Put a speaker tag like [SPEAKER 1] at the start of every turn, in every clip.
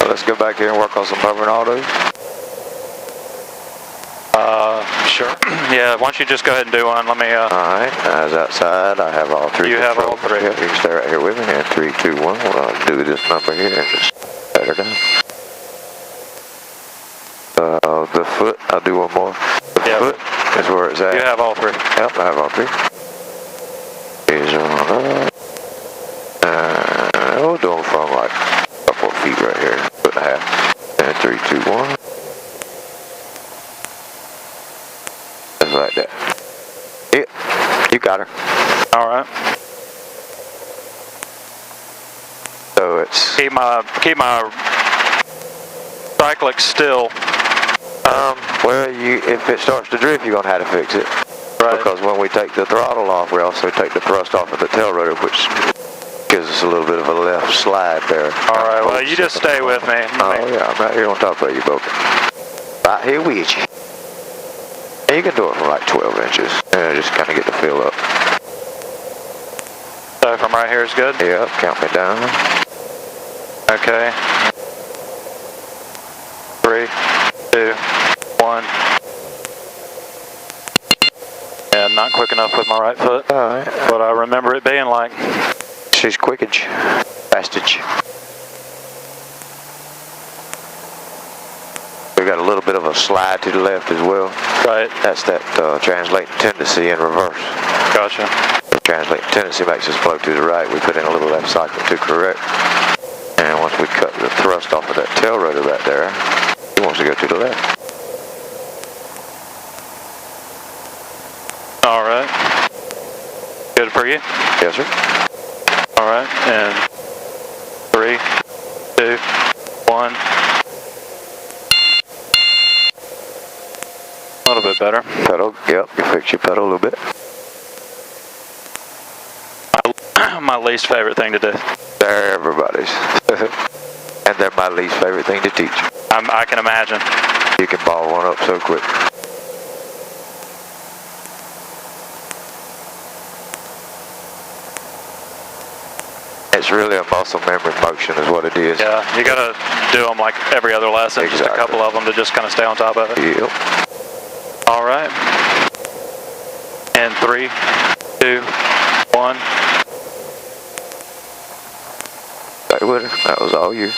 [SPEAKER 1] Well, let's go back here and work on some hovering autos.
[SPEAKER 2] Sure. Yeah, why don't you just go ahead and do one? Let me,
[SPEAKER 1] Alright, as outside, I have all three.
[SPEAKER 2] You have all three.
[SPEAKER 1] Yeah, you can stay right here with me. And 3, 2, 1. I'll do this number here and just set her down. The foot, I'll do one more. The foot is where it's at.
[SPEAKER 2] You have all three.
[SPEAKER 1] Yep, I have all three. Here's one. We'll do them from like a couple of feet right here. Foot and a half. And 3, 2, 1. Just like that. Yeah, you got her.
[SPEAKER 2] All right.
[SPEAKER 1] So it's
[SPEAKER 2] keep my cyclic still.
[SPEAKER 1] Well, if it starts to drift, you're gonna have to fix it.
[SPEAKER 2] Right.
[SPEAKER 1] Because when we take the throttle off, we also take the thrust off of the tail rotor, which gives us a little bit of a left slide there.
[SPEAKER 2] All right. Well, you just stay with me.
[SPEAKER 1] Oh yeah, I'm right here on top of you, Boca. Right here with you. And you can do it from like 12 inches, and just kind of get the feel up.
[SPEAKER 2] So from right here is good?
[SPEAKER 1] Yep, count me down.
[SPEAKER 2] Okay. 3, 2, 1. Yeah, not quick enough with my right foot.
[SPEAKER 1] Alright.
[SPEAKER 2] But I remember it being like.
[SPEAKER 1] She's quickage. Fastage. We got a little bit of a slide to the left as well.
[SPEAKER 2] Right.
[SPEAKER 1] That's that translating tendency in reverse.
[SPEAKER 2] Gotcha.
[SPEAKER 1] The translating tendency makes us flow to the right. We put in a little left cycle to correct. And once we cut the thrust off of that tail rotor right there, he wants to go to the left.
[SPEAKER 2] All right. Good for you?
[SPEAKER 1] Yes, sir.
[SPEAKER 2] All right. And 3, 2, 1. A little bit better.
[SPEAKER 1] Pedal, yep, you fix your pedal a little bit.
[SPEAKER 2] My least favorite thing to do.
[SPEAKER 1] They're everybody's. And they're my least favorite thing to teach.
[SPEAKER 2] I can imagine.
[SPEAKER 1] You can ball one up so quick. It's really a muscle memory motion is what it is.
[SPEAKER 2] Yeah, you gotta do them like every other lesson,
[SPEAKER 1] Exactly.
[SPEAKER 2] just a couple of them to just kind of stay on top of it.
[SPEAKER 1] Yep.
[SPEAKER 2] All right. And 3, 2, 1.
[SPEAKER 1] Stay with her. That was all you.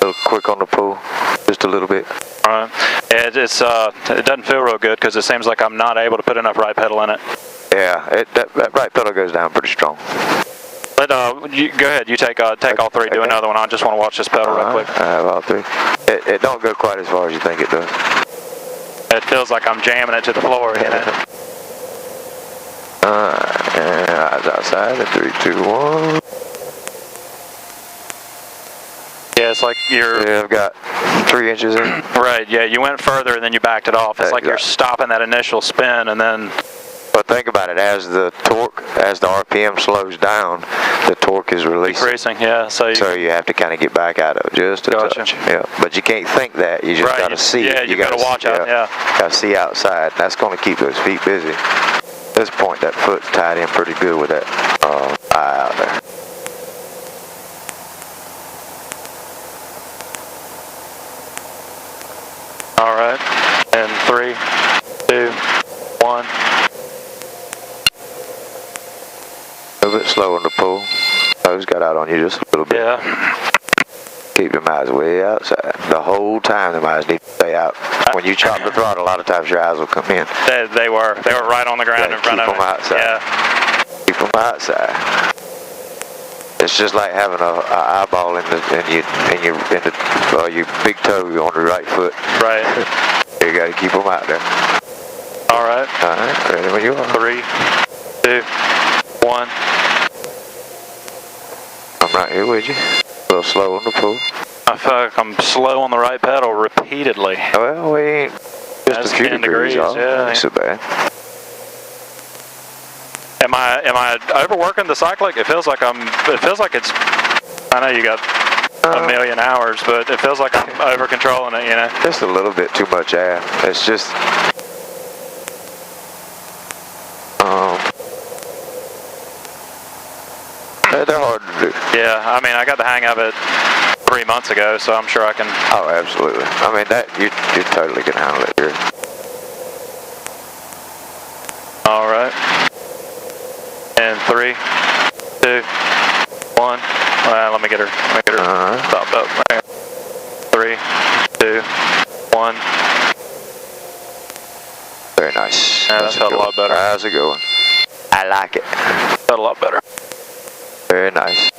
[SPEAKER 1] A little quick on the pull, just a little bit.
[SPEAKER 2] All right. It doesn't feel real good because it seems like I'm not able to put enough right pedal in it.
[SPEAKER 1] Yeah, that right pedal goes down pretty strong.
[SPEAKER 2] But you, go ahead. You take all three. Do another one. I just want to watch this pedal real quick.
[SPEAKER 1] I have all three. It don't go quite as far as you think it does.
[SPEAKER 2] It feels like I'm jamming it to the floor. You know?
[SPEAKER 1] And eyes outside. And 3, 2, 1.
[SPEAKER 2] Yeah, it's like you're.
[SPEAKER 1] Yeah, I've got 3 inches in.
[SPEAKER 2] Right. Yeah, you went further and then you backed it off. It's like you're stopping that initial spin and then.
[SPEAKER 1] But think about it, as the RPM slows down, the torque is releasing.
[SPEAKER 2] Decreasing, yeah. So you
[SPEAKER 1] have to kind of get back out of it just a touch. Yeah, but you can't think that. You just got to see it.
[SPEAKER 2] Yeah, you got to watch out. Yeah.
[SPEAKER 1] Got to see outside. That's going to keep those feet busy. At this point, that foot's tied in pretty good with that eye out there.
[SPEAKER 2] All right. And 3, 2, 1.
[SPEAKER 1] A little bit slow on the pull. Nose got out on you just a little bit.
[SPEAKER 2] Yeah.
[SPEAKER 1] Keep them eyes way outside. The whole time, them eyes need to stay out. When you chop the throttle, a lot of times your eyes will come in.
[SPEAKER 2] They were right on the ground in front of me.
[SPEAKER 1] Keep them outside.
[SPEAKER 2] Yeah.
[SPEAKER 1] Keep them outside. It's just like having an eyeball in your big toe on the right foot.
[SPEAKER 2] Right.
[SPEAKER 1] You got to keep them out there.
[SPEAKER 2] All right.
[SPEAKER 1] All right. Ready when you are.
[SPEAKER 2] 3, 2, 1.
[SPEAKER 1] I'm right here with you. A little slow on the pull.
[SPEAKER 2] I feel like I'm slow on the right pedal repeatedly.
[SPEAKER 1] Well, we ain't just a few degrees off.
[SPEAKER 2] Yeah.
[SPEAKER 1] Ain't so bad.
[SPEAKER 2] Am I overworking the cyclic? It feels like it's. I know you got a million hours, but it feels like I'm over controlling it. You know.
[SPEAKER 1] Just a little bit too much air. It's just. They're hard to do.
[SPEAKER 2] Yeah, I mean, I got the hang of it 3 months ago, so I'm sure I can.
[SPEAKER 1] Oh, absolutely. I mean, that you totally can handle it here.
[SPEAKER 2] All right. And 3, 2, 1. Let me get her. Stopped up. Right. 3, 2, 1.
[SPEAKER 1] Very nice.
[SPEAKER 2] Yeah, that felt a lot better.
[SPEAKER 1] How's it going? I like it.
[SPEAKER 2] Felt a lot better.
[SPEAKER 1] Very nice.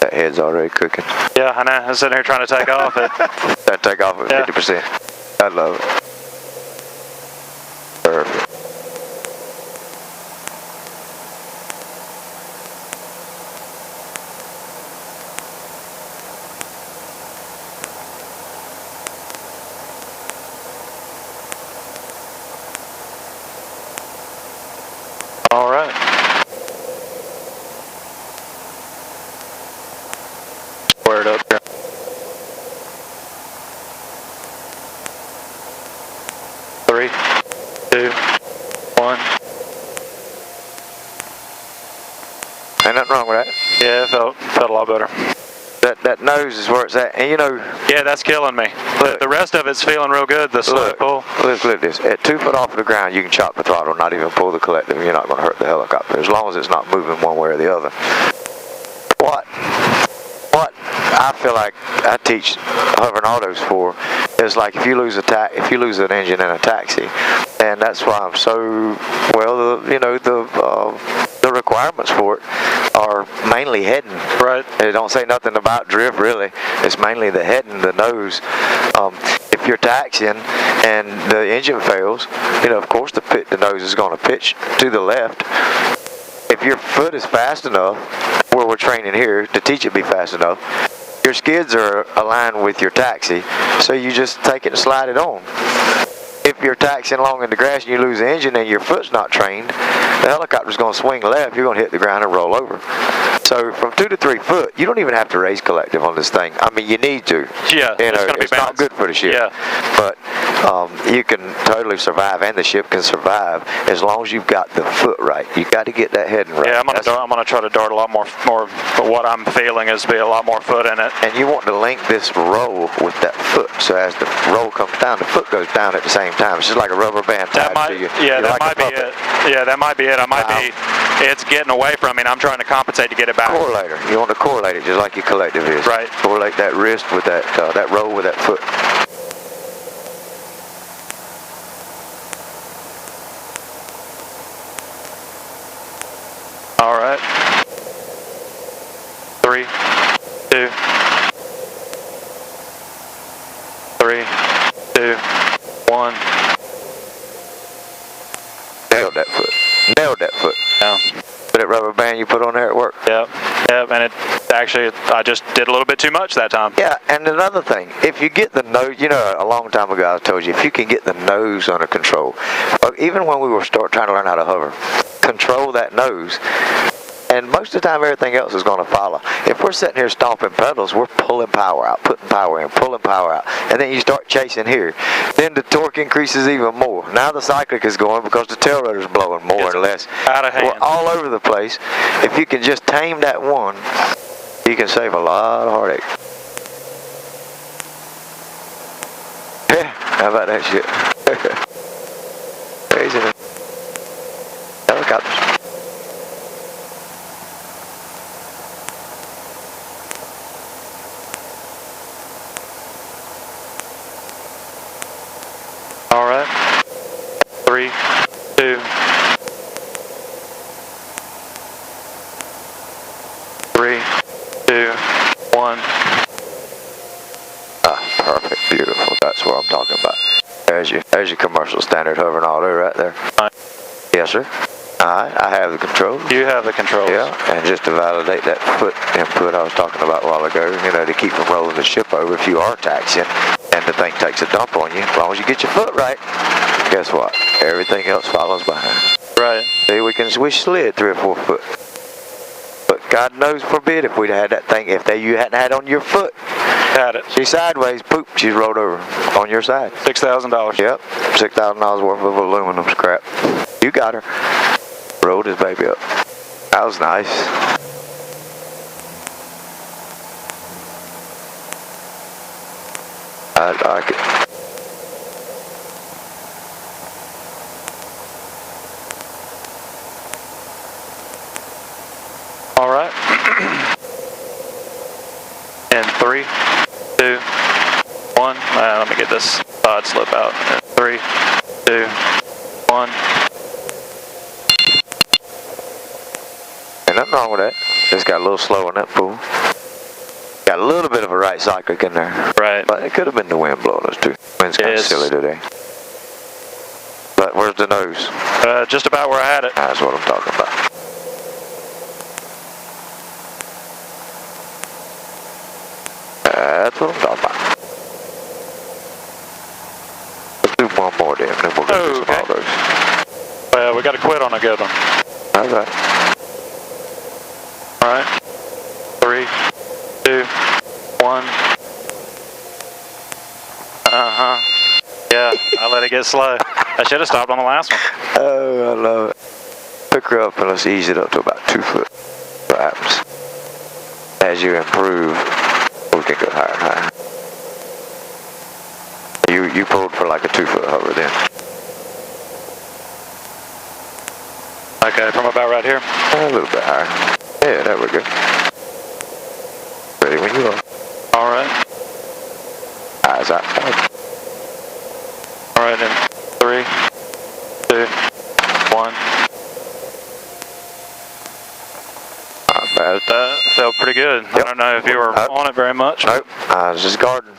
[SPEAKER 1] That head's already cooking.
[SPEAKER 2] Yeah, I know. I'm sitting here trying to take off it.
[SPEAKER 1] That take off at 50%. I love it. Perfect.
[SPEAKER 2] All right. Square it up here. Three, 2, 1.
[SPEAKER 1] Ain't nothing wrong with that.
[SPEAKER 2] Yeah, it felt a lot better.
[SPEAKER 1] That nose is where it's at, and you know.
[SPEAKER 2] Yeah, that's killing me.
[SPEAKER 1] Look.
[SPEAKER 2] The rest of it's feeling real good. The slow pull.
[SPEAKER 1] Look at this. At 2 foot off of the ground, you can chop the throttle, not even pull the collective. You're not going to hurt the helicopter as long as it's not moving one way or the other. What I feel like I teach hovering autos for is like if you lose an engine in a taxi, and that's why I'm so the requirements for it are mainly heading.
[SPEAKER 2] Right.
[SPEAKER 1] They don't say nothing about drift really. It's mainly the heading, the nose. If you're taxiing and the engine fails, of course the nose is going to pitch to the left. If your foot is fast enough, where we're training here to teach it be fast enough, your skids are aligned with your taxi, so you just take it and slide it on. If you're taxiing along in the grass and you lose the engine and your foot's not trained, the helicopter's going to swing left, you're going to hit the ground and roll over. So from 2 to 3 foot, you don't even have to raise collective on this thing. I mean, you need to.
[SPEAKER 2] Yeah,
[SPEAKER 1] it's not good for the ship.
[SPEAKER 2] Yeah.
[SPEAKER 1] But you can totally survive, and the ship can survive as long as you've got the foot right. You got to get that heading right.
[SPEAKER 2] Yeah, I'm gonna try to dart a lot more. But what I'm feeling is be a lot more foot in it.
[SPEAKER 1] And you want to link this roll with that foot, so as the roll comes down, the foot goes down at the same time. It's just like a rubber band tied to you.
[SPEAKER 2] Yeah, that
[SPEAKER 1] like
[SPEAKER 2] might be it. Yeah, that might be it. It's getting away from me, and I'm trying to compensate to get it back.
[SPEAKER 1] Correlator. You want to correlate it just like your collective is.
[SPEAKER 2] Right.
[SPEAKER 1] Correlate that wrist with that roll with that foot.
[SPEAKER 2] All right. 3, 2, 3, 2, 1.
[SPEAKER 1] Nailed that foot. Nailed that foot.
[SPEAKER 2] Yeah.
[SPEAKER 1] That rubber band you put on there at work.
[SPEAKER 2] Yep, and it actually, I just did a little bit too much that time.
[SPEAKER 1] Yeah, and another thing, if you get the nose, a long time ago I told you, if you can get the nose under control, even when we were trying to learn how to hover, control that nose, and most of the time everything else is going to follow. If we're sitting here stomping pedals, we're pulling power out, putting power in, pulling power out, and then you start chasing here. Then the torque increases even more. Now the cyclic is going because the tail rotor's blowing more or less.
[SPEAKER 2] Out of hand.
[SPEAKER 1] We're all over the place. If you can just tame that one, you can save a lot of heartache. Yeah, how about that shit? Crazy. Helicopters.
[SPEAKER 2] All right. 3, 2, 3, 2, 1.
[SPEAKER 1] Perfect, beautiful. That's what I'm talking about. There's your commercial standard hovering auto right there.
[SPEAKER 2] Right.
[SPEAKER 1] Yes, sir. Alright, I have the controls.
[SPEAKER 2] You have the controls.
[SPEAKER 1] Yeah, and just to validate that foot input I was talking about a while ago, to keep from rolling the ship over if you are taxiing and the thing takes a dump on you, as long as you get your foot right, guess what? Everything else follows behind.
[SPEAKER 2] Right.
[SPEAKER 1] See, we slid 3 or 4 foot. But God knows forbid if we'd had that thing, you hadn't had on your foot.
[SPEAKER 2] Had it.
[SPEAKER 1] She's sideways, poop, she's rolled over on your side.
[SPEAKER 2] $6,000.
[SPEAKER 1] Yep, $6,000 worth of aluminum scrap. You got her. Rolled his baby up. That was nice. I like it.
[SPEAKER 2] All right. In 3, 2, 1. Let me get this side slip out. In 3, 2, 1.
[SPEAKER 1] Ain't nothing wrong with that. Just got a little slow in that pool. Got a little bit of a right cyclic in there.
[SPEAKER 2] Right.
[SPEAKER 1] But it could have been the wind blowing us too. Wind's kind of silly today. But where's the nose?
[SPEAKER 2] Just about where I had it.
[SPEAKER 1] That's what I'm talking about. That's what I'm talking about. Let's do one more then we'll go through some all those.
[SPEAKER 2] Well, we got to quit on a good one.
[SPEAKER 1] Okay.
[SPEAKER 2] All right. 3, 2, 1. Yeah, I let it get slow. I should have stopped on the last one.
[SPEAKER 1] Oh, I love it. Pick her up and let's ease it up to about 2 foot. What happens? As you improve, we can go higher and higher. You pulled for like a 2 foot hover then.
[SPEAKER 2] Okay, from about right here.
[SPEAKER 1] A little bit higher. Yeah, there we go. Ready when you are.
[SPEAKER 2] All right.
[SPEAKER 1] Eyes outside.
[SPEAKER 2] All right, then 3, 2, 1.
[SPEAKER 1] Not bad.
[SPEAKER 2] That felt pretty good. Yep. I don't know if you were on it very much.
[SPEAKER 1] Nope. I was just guarding.